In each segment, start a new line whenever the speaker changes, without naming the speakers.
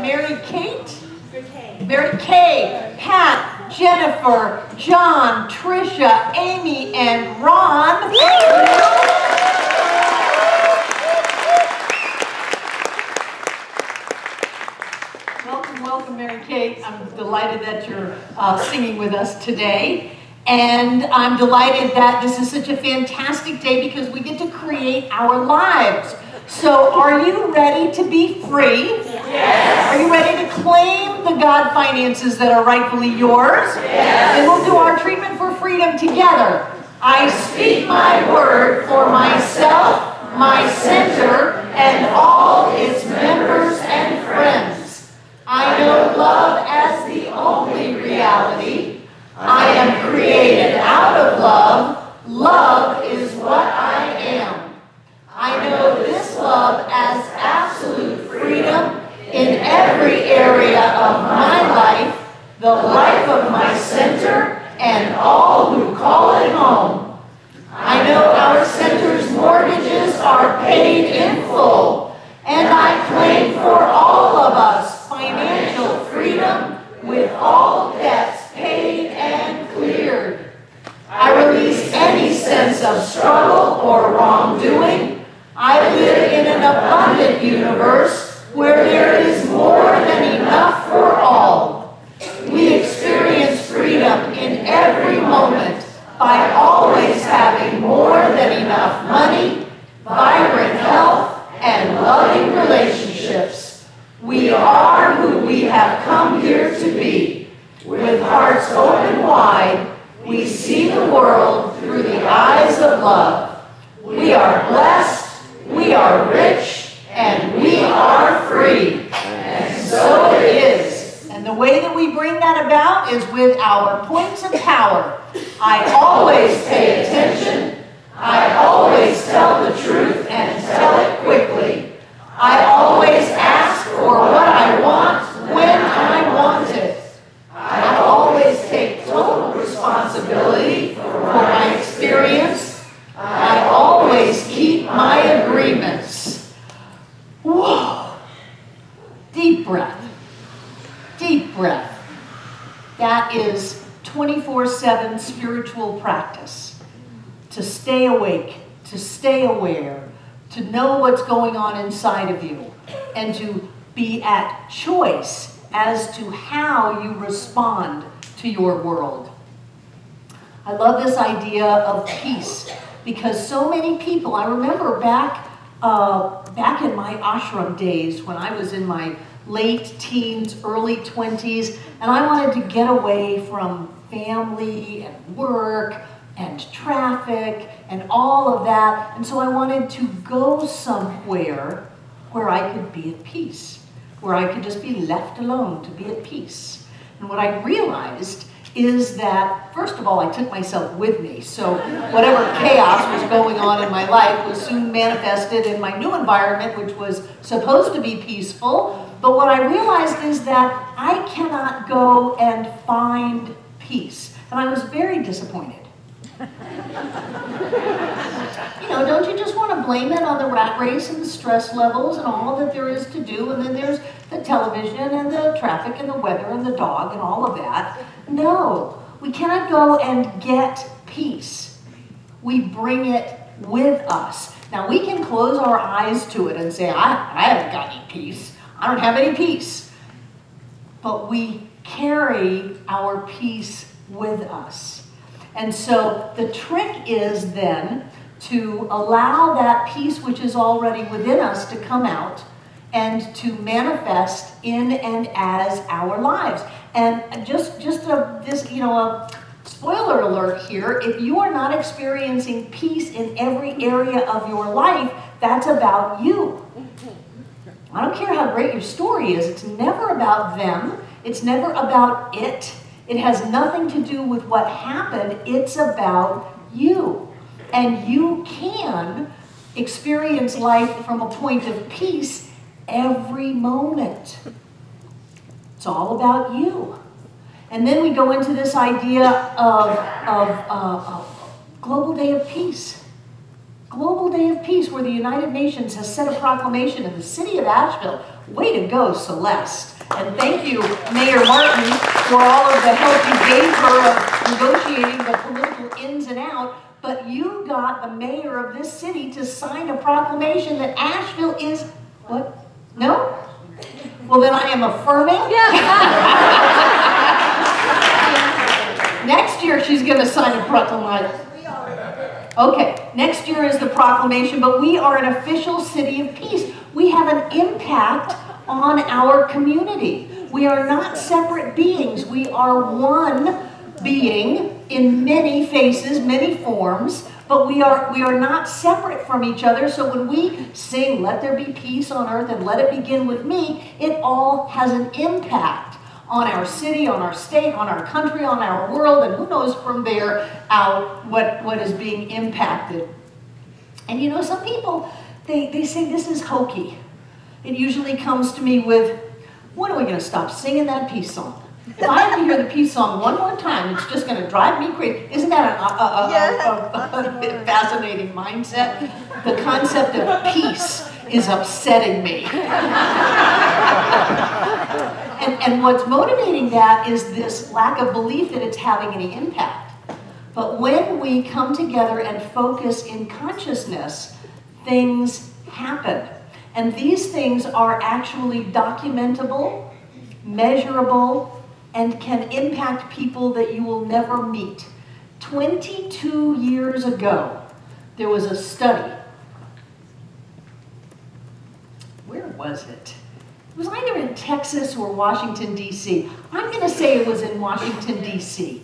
Mary Kate, Mary Kay, Pat, Jennifer, John, Tricia, Amy, and Ron. Welcome, Mary Kate. I'm delighted that you're singing with us today. And I'm delighted that this is such a fantastic day because we get to create our lives. So are you ready to be free? Yes. Are you ready to claim the God finances that are rightfully yours? Yes. And we'll do our treatment for freedom together. I speak my word for myself, my center, and all its members and friends. I know love as the only reality. I am created out of love. Love is what I am. I know this love as absolute freedom in every area of my life, the life of my center, and all who call it home. I know our center's mortgages are paid in full, and I claim for all of us financial freedom with all debts paid and cleared. I release any sense of struggle or wrongdoing. I live in an abundant universe where there is more than enough for all. We experience freedom in every moment by always having more than enough money, vibrant health, and loving relationships. We are who we have come here to be. With hearts open wide, we see the world through the eyes of love. We are blessed, we are rich, and we are free. And so it is. And the way that we bring that about is with our points of power. I always pay attention. I always tell the truth and tell it quickly. I always ask for what I want when I want it. I always take total responsibility for my experience. I always keep my agreements. Whoa. Deep breath. Deep breath. That is 24/7 spiritual practice. To stay awake, to stay aware, to know what's going on inside of you, and to be at choice as to how you respond to your world. I love this idea of peace because so many people, I remember back in my ashram days when I was in my late teens, early 20s, and I wanted to get away from family and work and traffic and all of that, and so I wanted to go somewhere where I could be at peace, where I could just be left alone to be at peace. And what I realized is that, first of all, I took myself with me, so whatever chaos was going on in my life was soon manifested in my new environment, which was supposed to be peaceful. But what I realized is that I cannot go and find peace, and I was very disappointed. You know, don't you just want to blame it on the rat race and the stress levels and all that there is to do, and then there's the television and the traffic and the weather and the dog and all of that? No, we cannot go and get peace. We bring it with us. Now, we can close our eyes to it and say, I haven't got any peace. I don't have any peace. But we carry our peace with us. And so the trick is then to allow that peace which is already within us to come out and to manifest in and as our lives. And just a spoiler alert here, if you are not experiencing peace in every area of your life, that's about you. I don't care how great your story is, it's never about them, it's never about it. It has nothing to do with what happened, it's about you. And you can experience life from a point of peace every moment. It's all about you. And then we go into this idea of Global Day of Peace. Global Day of Peace, where the United Nations has set a proclamation in the city of Asheville. Way to go, Celeste. And thank you, Mayor Martin, for all of the help you gave her of negotiating the political ins and outs. But you got the mayor of this city to sign a proclamation that Asheville is, what? No? Well, then I am affirming. Next year, she's going to sign a proclamation. Okay, next year is the proclamation, but we are an official city of peace. We have an impact on our community. We are not separate beings. We are one being in many faces, many forms, but we are not separate from each other. So when we sing, "Let there be peace on earth and let it begin with me," it all has an impact on our city, on our state, on our country, on our world, and who knows from there out what is being impacted. And you know, some people, they say this is hokey. It usually comes to me with, when are we going to stop singing that peace song? If I have to hear the peace song one more time, it's just going to drive me crazy. Isn't that a fascinating mindset? The concept of peace is upsetting me. And what's motivating that is this lack of belief that it's having any impact. But when we come together and focus in consciousness, things happen. And these things are actually documentable, measurable, and can impact people that you will never meet. 22 years ago, there was a study. Where was it? It was either in Texas or Washington, D.C. I'm going to say it was in Washington, D.C.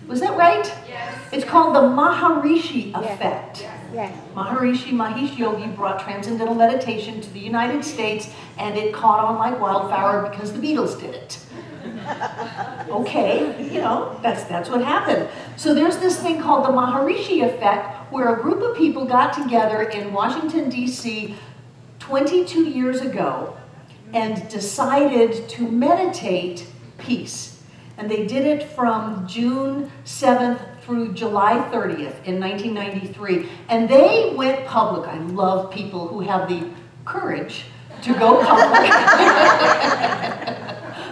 Was that right? Yes. It's called the Maharishi effect. Yes. Yes. Maharishi Mahesh Yogi brought transcendental meditation to the United States, and it caught on like wildfire because the Beatles did it. Okay, you know, that's what happened. So there's this thing called the Maharishi effect, where a group of people got together in Washington, D.C. 22 years ago and decided to meditate peace. And they did it from June 7th through July 30th in 1993. And they went public. I love people who have the courage to go public.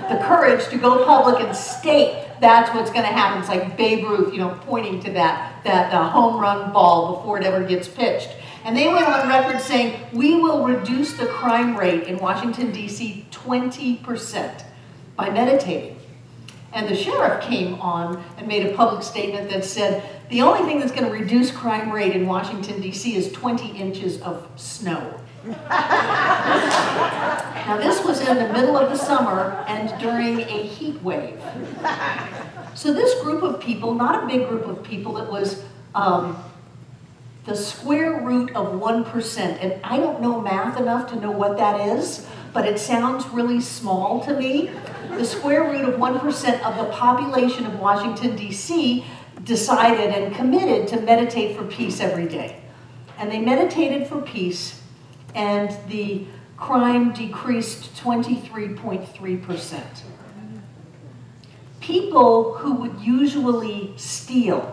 The courage to go public and state that's what's going to happen. It's like Babe Ruth, you know, pointing to that home run ball before it ever gets pitched. And they went on record saying, we will reduce the crime rate in Washington, D.C. 20% by meditating. And the sheriff came on and made a public statement that said, the only thing that's going to reduce crime rate in Washington, D.C. is 20 inches of snow. Now this was in the middle of the summer and during a heat wave. So this group of people, not a big group of people, it was the square root of 1%. And I don't know math enough to know what that is, but it sounds really small to me. The square root of 1% of the population of Washington, D.C. decided and committed to meditate for peace every day. And they meditated for peace, and the crime decreased 23.3%. People who would usually steal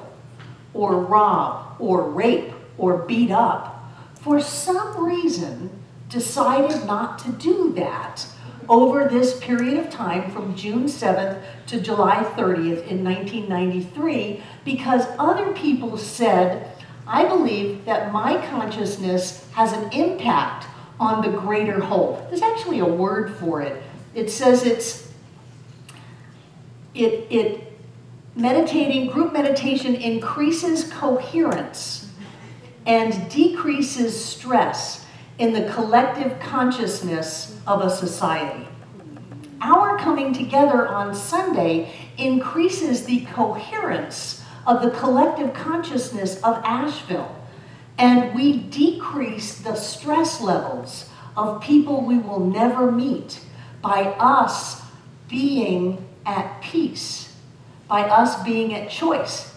or rob or rape or beat up, for some reason decided not to do that over this period of time from June 7th to July 30th in 1993, because other people said, I believe that my consciousness has an impact on the greater whole. There's actually a word for it. It says group meditation increases coherence and decreases stress in the collective consciousness of a society. Our coming together on Sunday increases the coherence of the collective consciousness of Asheville, and we decrease the stress levels of people we will never meet by us being at peace, by us being at choice.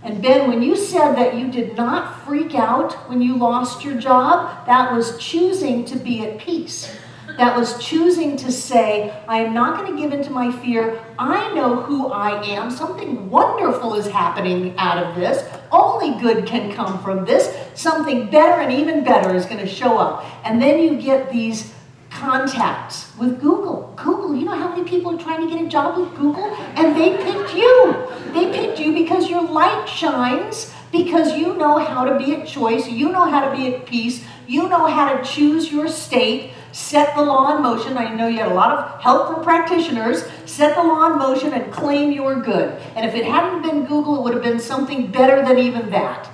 And Ben, when you said that you did not freak out when you lost your job, that was choosing to be at peace. That was choosing to say, I am not going to give in to my fear. I know who I am. Something wonderful is happening out of this. Only good can come from this. something better and even better is going to show up. And then you get these contacts with Google. Google, you know how many people are trying to get a job with Google? And they picked you. They picked you because your light shines, because you know how to be at choice, you know how to be at peace, you know how to choose your state, set the law in motion. I know you had a lot of help from practitioners. Set the law in motion and claim your good. And if it hadn't been Google, it would have been something better than even that.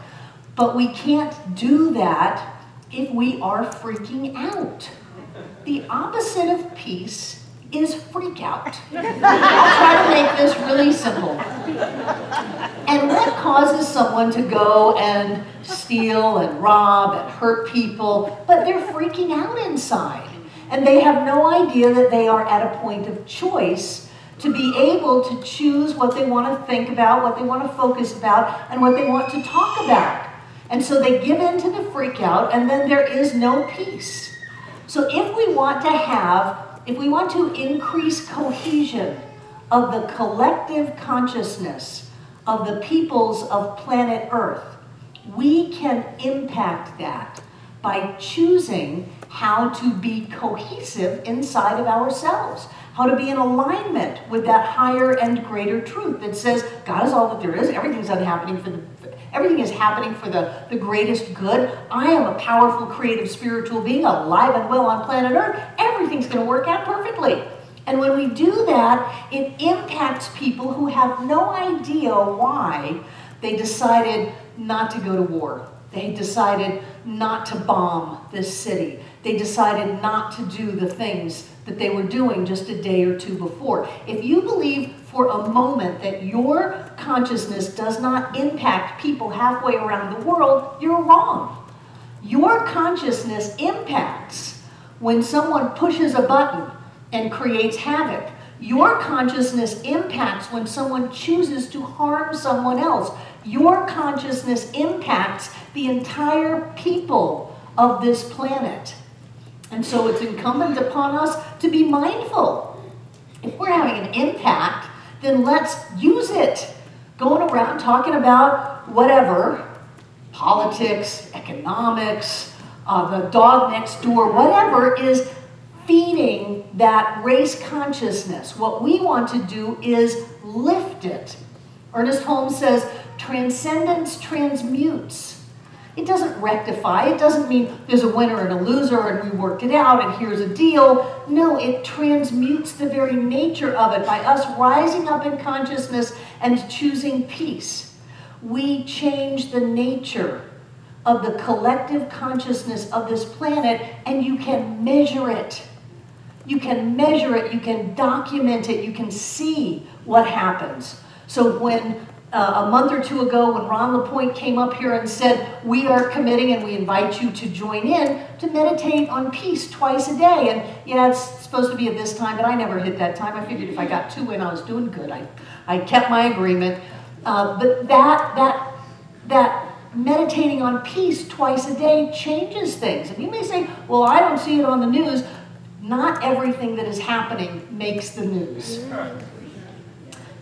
But we can't do that if we are freaking out. The opposite of peace is freak out. I'll try to make this really simple. And what causes someone to go and steal and rob and hurt people? But they're freaking out inside. And they have no idea that they are at a point of choice to be able to choose what they want to think about, what they want to focus about, and what they want to talk about. And so they give in to the freak out, and then there is no peace. So if we want to increase cohesion of the collective consciousness of the peoples of planet Earth, we can impact that by choosing how to be cohesive inside of ourselves, how to be in alignment with that higher and greater truth that says God is all that there is, everything is happening for the greatest good. I am a powerful, creative, spiritual being, alive and well on planet Earth. Everything's going to work out perfectly. And when we do that, it impacts people who have no idea why they decided not to go to war. They decided not to bomb this city. They decided not to do the things that they were doing just a day or two before. If you believe for a moment that your consciousness does not impact people halfway around the world, you're wrong. Your consciousness impacts when someone pushes a button and creates havoc. Your consciousness impacts when someone chooses to harm someone else. Your consciousness impacts the entire people of this planet. And so it's incumbent upon us to be mindful. If we're having an impact, then let's use it. Going around talking about whatever, politics, economics, the dog next door, whatever is feeding that race consciousness. What we want to do is lift it. Ernest Holmes says, transcendence transmutes. It doesn't rectify. It doesn't mean there's a winner and a loser and we worked it out and here's a deal. No, it transmutes the very nature of it by us rising up in consciousness and choosing peace. We change the nature of the collective consciousness of this planet, and you can measure it. You can measure it, you can document it, you can see what happens. So when a month or two ago, when Ron LaPointe came up here and said, we are committing and we invite you to join in to meditate on peace twice a day. And yeah, it's supposed to be at this time, but I never hit that time. I figured if I got 2 in, I was doing good. I kept my agreement. But that meditating on peace twice a day changes things. And you may say, well, I don't see it on the news. Not everything that is happening makes the news.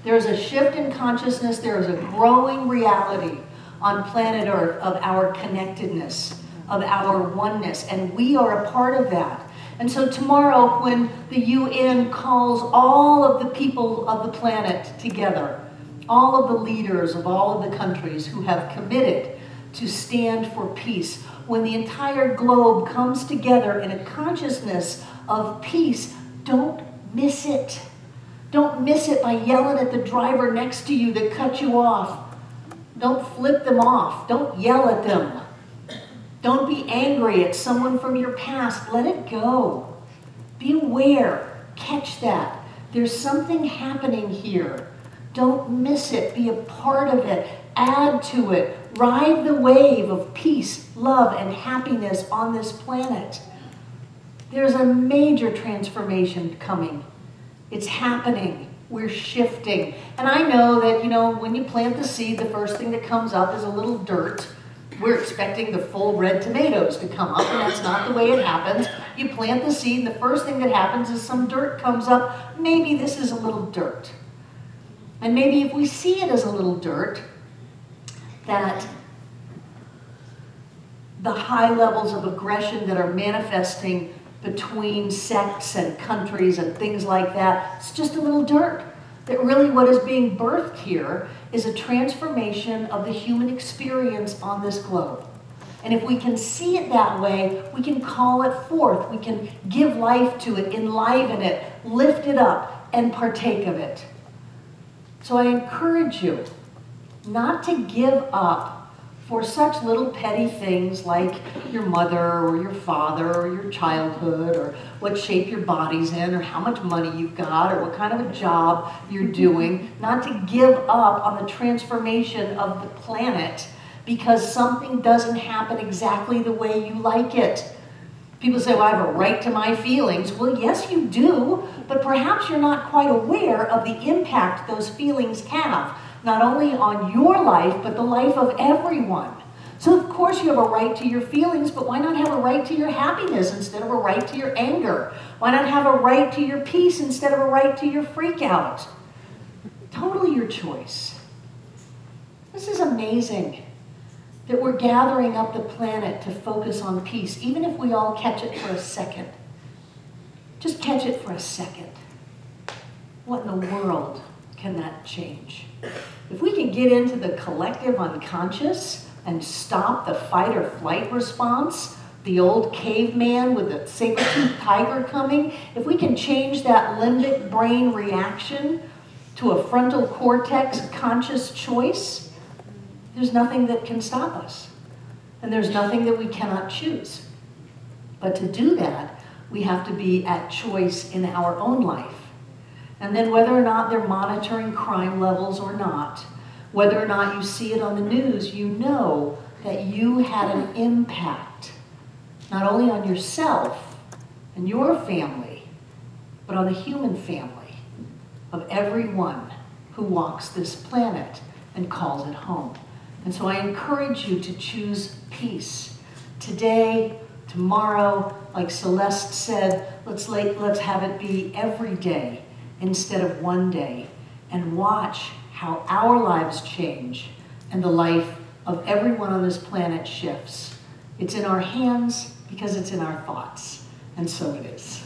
There's a shift in consciousness. There is a growing reality on planet Earth of our connectedness, of our oneness, and we are a part of that. And so tomorrow, when the UN calls all of the people of the planet together, all of the leaders of all of the countries who have committed to stand for peace, when the entire globe comes together in a consciousness of peace, don't miss it. Don't miss it by yelling at the driver next to you that cut you off. Don't flip them off. Don't yell at them. Don't be angry at someone from your past. Let it go. Be aware. Catch that. There's something happening here. Don't miss it. Be a part of it. Add to it. Ride the wave of peace, love, and happiness on this planet. There's a major transformation coming. It's happening. We're shifting. And I know that, when you plant the seed, the first thing that comes up is a little dirt. We're expecting the full red tomatoes to come up, and that's not the way it happens. You plant the seed, and the first thing that happens is some dirt comes up. Maybe this is a little dirt. And maybe if we see it as a little dirt, that the high levels of aggression that are manifesting between sects and countries and things like that. It's just a little dirt. That really what is being birthed here is a transformation of the human experience on this globe. And if we can see it that way, we can call it forth. We can give life to it, enliven it, lift it up, and partake of it. So I encourage you not to give up for such little petty things like your mother or your father or your childhood or what shape your body's in or how much money you've got or what kind of a job you're doing. Not to give up on the transformation of the planet because something doesn't happen exactly the way you like it. People say, well, I have a right to my feelings. Well, yes, you do, but perhaps you're not quite aware of the impact those feelings have, not only on your life, but the life of everyone. So of course you have a right to your feelings, but why not have a right to your happiness instead of a right to your anger? Why not have a right to your peace instead of a right to your freak out? Totally your choice. This is amazing that we're gathering up the planet to focus on peace, even if we all catch it for a second. Just catch it for a second. What in the world can that change? If we can get into the collective unconscious and stop the fight or flight response, the old caveman with the saber-toothed tiger coming, if we can change that limbic brain reaction to a frontal cortex conscious choice, there's nothing that can stop us. And there's nothing that we cannot choose. But to do that, we have to be at choice in our own life. And then whether or not they're monitoring crime levels or not, whether or not you see it on the news, you know that you had an impact, not only on yourself and your family, but on the human family of everyone who walks this planet and calls it home. And so I encourage you to choose peace. Today, tomorrow, like Celeste said, let's have it be every day instead of one day, and watch how our lives change and the life of everyone on this planet shifts. It's in our hands because it's in our thoughts, and so it is.